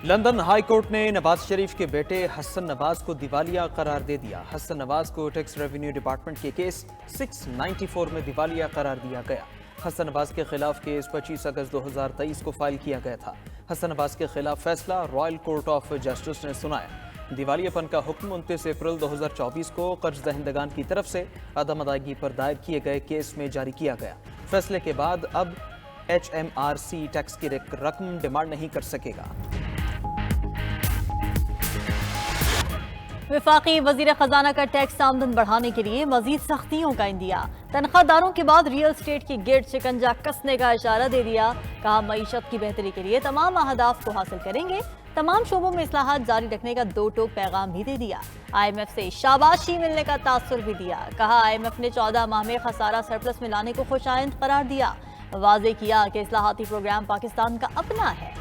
London high court نے نواز شریف کے بیٹے حسن نواز کو دیوالیہ قرار دے دیا۔ حسن نواز کو ٹیکس ریونیو ڈپارٹمنٹ کے کیس 694 میں دیوالیہ قرار دیا گیا۔ حسن نواز کے خلاف کیس 25 اگست 2023 کو فائل کیا گیا تھا۔ حسن نواز کے خلاف فیصلہ رائل کورٹ آف جسٹس نے سنایا۔ دیوالیہ پن کا حکم 29 اپریل 2024 کو قرض دہندگان کی طرف سے عدم ادائیگی پر دائر کیے گئے کیس میں جاری کیا گیا۔ فیصلے کے بعد اب HMRC ٹیکس کی رقم ڈیمانڈ نہیں کر سکے گا۔ وفاقی وزیر خزانہ کا ٹیکس آمدن بڑھانے کے لیے مزید سختیوں کا اندیا۔ تنخواہ داروں کے بعد ریل اسٹیٹ کی گرد شکنجہ کسنے کا اشارہ دے دیا۔ کہا معیشت کی بہتری کے لیے تمام اہداف کو حاصل کریں گے۔ تمام شعبوں میں اصلاحات جاری رکھنے کا دو ٹوک پیغام بھی دے دیا۔ IMF سے شاباشی ملنے کا تاثر بھی دیا۔ کہا IMF نے 14 ماہ میں خسارہ سرپلس میں لانے کو خوش آئند قرار دیا۔ واضح کیا کہ اصلاحاتی پروگرام پاکستان کا اپنا ہے،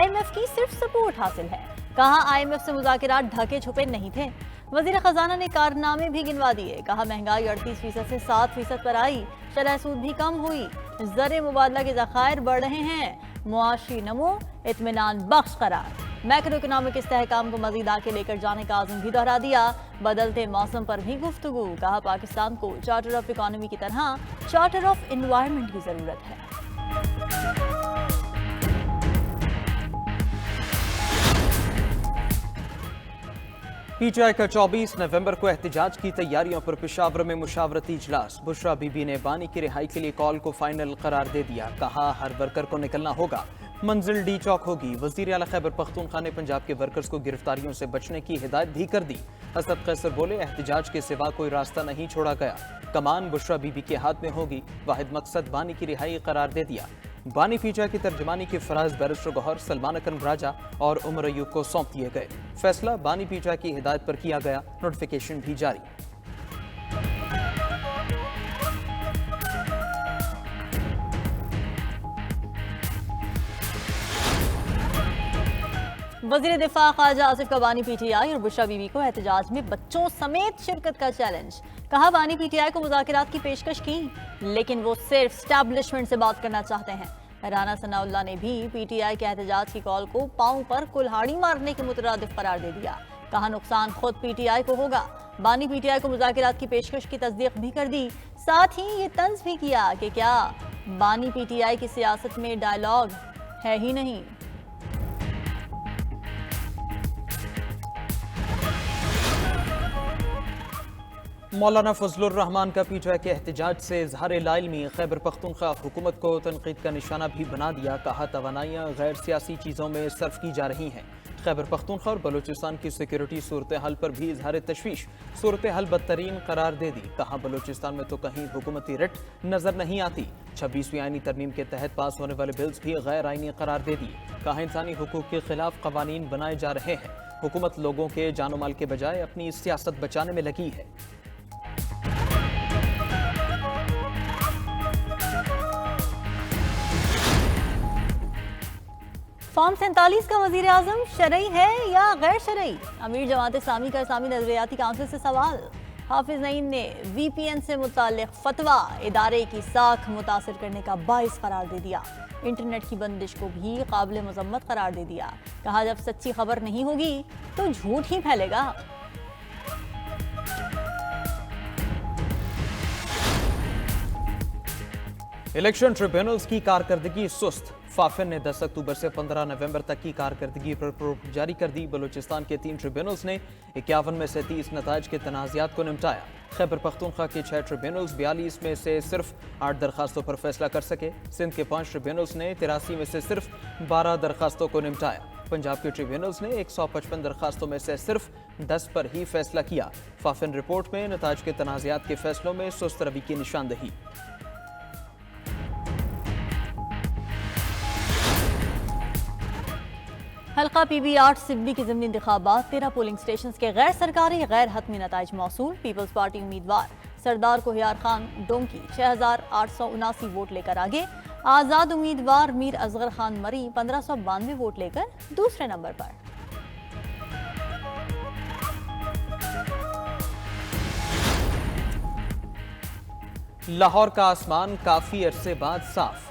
IMF کی صرف سپورٹ حاصل ہے۔ کہا IMF سے مذاکرات ڈھکے چھپے نہیں تھے۔ وزیر خزانہ نے کارنامے بھی گنوا دیے۔ کہا مہنگائی 38% سے 7% پر آئی، شرح سود بھی کم ہوئی، زر مبادلہ کے ذخائر بڑھ رہے ہیں، معاشی نمو اطمینان بخش قرار۔ میکرو اکنامک استحکام کو مزید آگے لے کر جانے کا عزم بھی دہرا دیا۔ بدلتے موسم پر بھی گفتگو۔ کہا پاکستان کو چارٹر آف اکانومی کی طرح چارٹر آف انوائرمنٹ کی ضرورت ہے۔ PTI کا 24 نومبر کو احتجاج کی تیاریوں پر پشاور میں مشاورتی اجلاس۔ بشرا بی بی نے بانی کی رہائی کے لیے کال کو فائنل قرار دے دیا۔ کہا ہر ورکر کو نکلنا ہوگا، منزل ڈی چوک ہوگی۔ وزیر اعلیٰ خیبر پختونخوا نے پنجاب کے ورکرز کو گرفتاریوں سے بچنے کی ہدایت بھی کر دی۔ اسد قیصر بولے احتجاج کے سوا کوئی راستہ نہیں چھوڑا گیا، کمان بشرا بی بی کے ہاتھ میں ہوگی، واحد مقصد بانی کی رہائی قرار دے دیا۔ بانی PTI کی ترجمانی کے فراز بیرسٹر گوہر، سلمان اکرم راجہ اور عمر ایوب کو سونپ دیے گئے۔ فیصلہ بانی PTI کی ہدایت پر کیا گیا، نوٹیفیکیشن بھی جاری۔ وزیر دفاع خواجہ آصف کا بانی PTI اور بشرا بی بی کو احتجاج میں بچوں سمیت شرکت کا چیلنج۔ کہا بانی PTI کو مذاکرات کی پیشکش کی، لیکن وہ صرف اسٹیبلشمنٹ سے بات کرنا چاہتے ہیں۔ رانا ثناء اللہ نے بھی PTI کے احتجاج کی کال کو پاؤں پر کلہاڑی مارنے کے مترادف قرار دے دیا۔ کہا نقصان خود PTI کو ہوگا۔ بانی PTI کو مذاکرات کی پیشکش کی تصدیق بھی کر دی، ساتھ ہی یہ طنز بھی کیا کہ کیا بانی PTI کی سیاست میں ڈائیلاگ ہے ہی نہیں۔ مولانا فضل الرحمان کا PTI کے احتجاج سے اظہار لاعلمی خیبر پختونخوا حکومت کو تنقید کا نشانہ بھی بنا دیا۔ کہا توانائیاں غیر سیاسی چیزوں میں صرف کی جا رہی ہیں۔ خیبر پختونخوا اور بلوچستان کی سیکیورٹی صورتحال پر بھی اظہار تشویش، صورتحال بدترین قرار دے دی۔ کہا بلوچستان میں تو کہیں حکومتی رٹ نظر نہیں آتی۔ 26ویں آئینی ترمیم کے تحت پاس ہونے والے بلز بھی غیر آئینی قرار دے دیے۔ کہا انسانی حقوق کے خلاف قوانین بنائے جا رہے ہیں، حکومت لوگوں کے جان و مال کے بجائے اپنی سیاست بچانے میں لگی ہے۔ فارم 47 کا وزیر اعظم شرعی ہے یا غیر شرعی؟ امیر جماعت اسلامی کا اسلامی نظریاتی کونسل سے سوال۔ حافظ نعیم نے VPN سے متعلق فتویٰ ادارے کی ساکھ متاثر کرنے کا باعث قرار دے دیا۔ انٹرنیٹ کی بندش کو بھی قابل مذمت قرار دے دیا۔ کہا جب سچی خبر نہیں ہوگی تو جھوٹ ہی پھیلے گا۔ الیکشن ٹریبیونلز کی کارکردگی سست، فافن نے 10 اکتوبر سے 15 نومبر تک کی کارکردگی پر رپورٹ جاری کر دی۔ بلوچستان کے 3 ٹریبیونلز نے 51 میں سے 30 نتائج کے تنازعات کو نمٹایا۔ خیبر پختونخوا کے 6 ٹریبیونلز 42 میں سے صرف 8 درخواستوں پر فیصلہ کر سکے۔ سندھ کے 5 ٹریبیونلز نے 83 میں سے صرف 12 درخواستوں کو نمٹایا۔ پنجاب کے ٹریبیونلز نے 155 درخواستوں میں سے صرف 10 پر ہی فیصلہ کیا۔ فافن رپورٹ میں نتائج کے تنازعات کے فیصلوں میں سست روی کی نشاندہی۔ حلقہ PB8 سڈنی کی ضمنی انتخابات 13 پولنگ سٹیشنز کے غیر سرکاری غیر حتمی نتائج موصول۔ پیپلز پارٹی امیدوار سردار کوہیار خان ڈونکی 6879 ووٹ لے کر آگے۔ آزاد امیدوار میر اصغر خان مری 1592 ووٹ لے کر دوسرے نمبر پر۔ لاہور کا آسمان کافی عرصے بعد صاف،